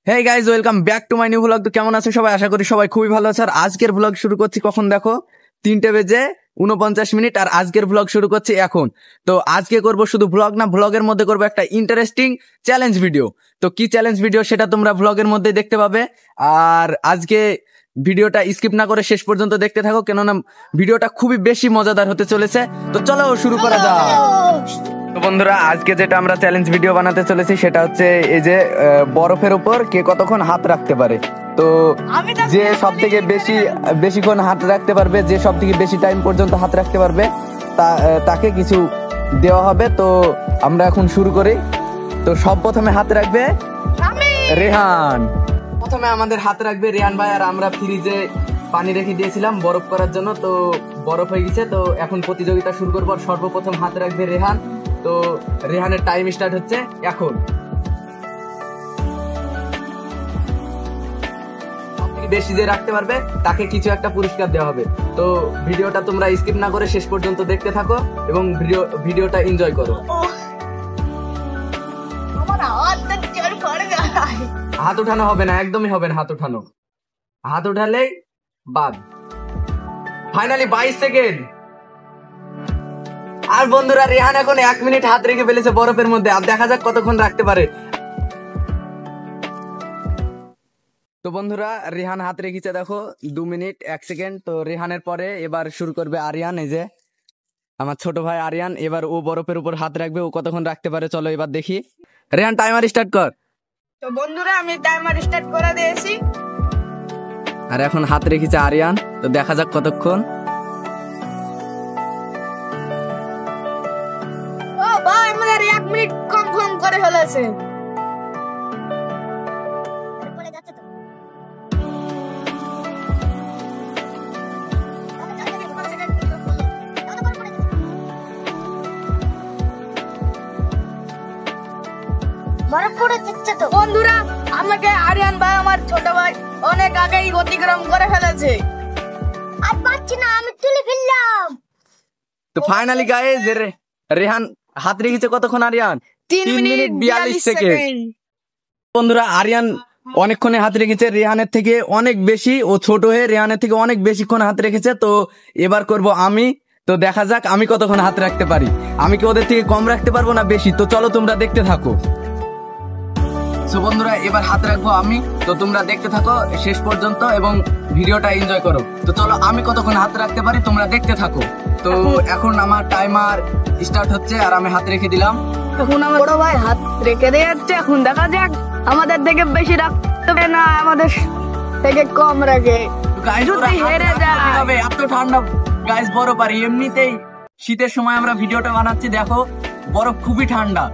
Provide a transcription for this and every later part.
Hey guys, welcome back to my new blog. তো কেমন আছে সবাই? আশা করি সবাই খুবই ভালো আছে। আর আজকের ব্লগ শুরু করছি কখন দেখো, 3:49। আর আজকের ব্লগ শুরু করছি এখন। তো আজকে করব শুধু ব্লগ না, ব্লগের মধ্যে করব একটা ইন্টারেস্টিং চ্যালেঞ্জ ভিডিও। তো কি চ্যালেঞ্জ ভিডিও সেটা তোমরা ব্লগের মধ্যে দেখতে পাবে। আর আজকে ভিডিওটা স্কিপ না করে শেষ পর্যন্ত দেখতে থাকো, কেননা ভিডিওটা খুবই বেশি মজাদার হতে চলেছে। তো চলো শুরু করা যাক। তো বন্ধুরা, আজকে যেটা আমরা চ্যালেঞ্জ ভিডিও বানাতে চলেছি সেটা হচ্ছে এই যে বরফের উপর কে কতক্ষণ হাত রাখতে পারে। তো যে সব থেকে বেশিক্ষণ হাত রাখতে পারবে, যে সব থেকে বেশি টাইম পর্যন্ত হাত রাখতে পারবে তাকে কিছু দেওয়া হবে। তো আমরা এখন শুরু করি। তো সব প্রথমে হাত রাখবে রেহান। প্রথমে আমাদের হাত রাখবে রেহান ভাই। আর আমরা ফ্রিজে পানি রেখে দিয়েছিলাম বরফ করার জন্য, তো বরফ হয়ে গেছে। তো এখন প্রতিযোগিতা শুরু করবো। সর্বপ্রথম হাত রাখবে রেহান। তো রেহানের টাইম স্টার্ট হচ্ছে এখন। বেশি যে রাখতে পারবে তাকে কিছু একটা পুরস্কার দেওয়া হবে। তো ভিডিওটা তোমরা স্কিপ না করে শেষ পর্যন্ত দেখতে থাকো এবং ভিডিওটা এনজয় করো। হাত উঠানো হবে না, একদমই হবে না হাত উঠানো। হাত উঠালেই বাদ। Finally 22 second. আর বন্ধুরা, রেহান এখন 1 মিনিট হাত রেখে ফেলেছে বরফের মধ্যে। আর দেখা যাক কতক্ষণ রাখতে পারে। তো বন্ধুরা, রেহান হাত রেখেছে দেখো 2 মিনিট 1 সেকেন্ড। তো রেহানের পরে এবার শুরু করবে আরিয়ান। এই যে আমার ছোট ভাই আরিয়ান, এবার ও বরফের উপর হাত রাখবে। ও কতক্ষণ রাখতে পারে চলো এবার দেখি। রেহান টাইমার স্টার্ট কর। তো বন্ধুরা, আমি টাইমার স্টার্ট করে দিয়েছি। আর এখন হাত রেখেছে আরিয়ান। তো দেখা যাক কতক্ষণ। ও ভাই, আমাদের 1 মিনিট কনফার্ম করে ফেলেছে। বন্ধুরা, আমাকে আরিয়ান ভাই, আমার ছোট ভাই, অনেক আগেই অতিক্রম করে ফেলেছে। আর পাচ্ছি না, আমি তুলে ফেললাম। তো ফাইনালি গাইস, রেহান হাত রেখেছে কতক্ষণ আরিয়ান? 3 minute 42 second. বন্ধুরা, আরিয়ান অনেকক্ষণে হাত রেখেছে, রেহানের থেকে অনেক বেশি। ও ছোট হয়ে রেহানের থেকে অনেক বেশিক্ষণ হাত রেখেছে। তো এবার করব আমি। তো দেখা যাক আমি কতক্ষণ হাত রাখতে পারি। আমি কি ওদের থেকে কম রাখতে পারবো না বেশি? তো চলো তোমরা দেখতে থাকো। তো বন্ধুরা, এবার হাত রাখবো আমি। তো তোমরা দেখতে থাকো শেষ পর্যন্ত এবং ভিডিওটা এনজয় করো। তো চলো আমি কতক্ষণ হাত রাখতে পারি তোমরা দেখতে থাকো। তো এখন আমার টাইমার স্টার্ট হচ্ছে আর আমি হাত রেখে দিলাম। এখন আমার বড় ভাই হাত রেখে দিয়ে যাচ্ছে। এখন দেখা যাক আমাদের থেকে বেশি রাখতে হবে না আমাদের থেকে কম রাখে। যদি হেরে যায়, এত ঠান্ডা গাইস, বরফ। আর এমনিতেই শীতের সময় আমরা ভিডিওটা বানাচ্ছি, দেখো বরফ খুবই ঠান্ডা।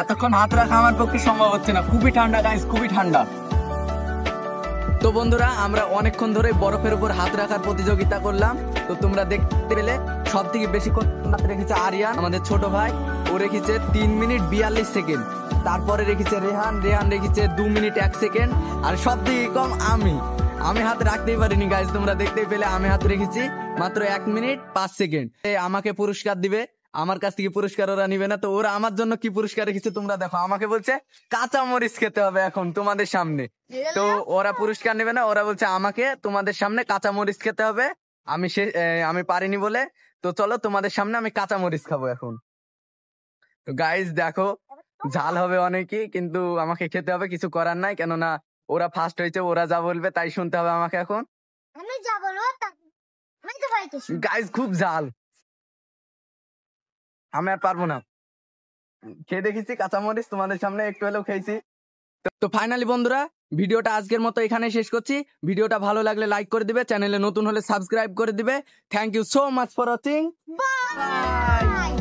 এতক্ষণ হাত রাখা আমার পক্ষে সম্ভব হচ্ছে না, খুবই ঠান্ডা গাইস, খুবই ঠান্ডা। তো বন্ধুরা, আমরা অনেকক্ষণ ধরে বরফের উপর হাত রাখার প্রতিযোগিতা করলাম। তো তোমরা দেখতে পেলে সব থেকে বেশি হাত রেখেছে আরিয়ান, আমাদের ছোট ভাই। ও রেখেছে 3 মিনিট 42 সেকেন্ড। তারপরে রেখেছে রেহান রেখেছে 2 মিনিট 1 সেকেন্ড। আর সব থেকে কম আমি হাত রাখতেই পারিনি গাইস। তোমরা দেখতেই পেলে আমি হাত রেখেছি মাত্র 1 মিনিট 5 সেকেন্ড। আমাকে পুরস্কার দিবে, আমার কাছ থেকে পুরস্কার ওরা নিবে না। তো ওরা আমার জন্য কি পুরস্কার রেখেছে তোমরা দেখো। আমাকে বলছে কাঁচা মরিচ খেতে হবে এখন তোমাদের সামনে। তো ওরা পুরস্কার নেবে না, ওরা বলছে আমাকে তোমাদের সামনে কাঁচা মরিচ খেতে হবে। আমি পারিনি বলে। তো চলো তোমাদের সামনে আমি কাঁচা মরিচ খাবো এখন। তো গাইস দেখো, ঝাল হবে অনেকই, কিন্তু আমাকে খেতে হবে, কিছু করার নাই। কেননা ওরা ফার্স্ট হয়েছে, ওরা যা বলবে তাই শুনতে হবে আমাকে এখন। আমি যা বলবো আমি তো পাইতেছি। গাইস খুব ঝাল, আমি আর পারবো না। খেয়ে দেখেছি কাঁচামরিচ, তোমাদের সামনে একটু হলেও খেয়েছি। তো ফাইনালি বন্ধুরা, ভিডিওটা আজকের মতো এখানে শেষ করছি। ভিডিওটা ভালো লাগলে লাইক করে দিবে, চ্যানেলে নতুন হলে সাবস্ক্রাইব করে দিবে। Thank you so much for watching. By.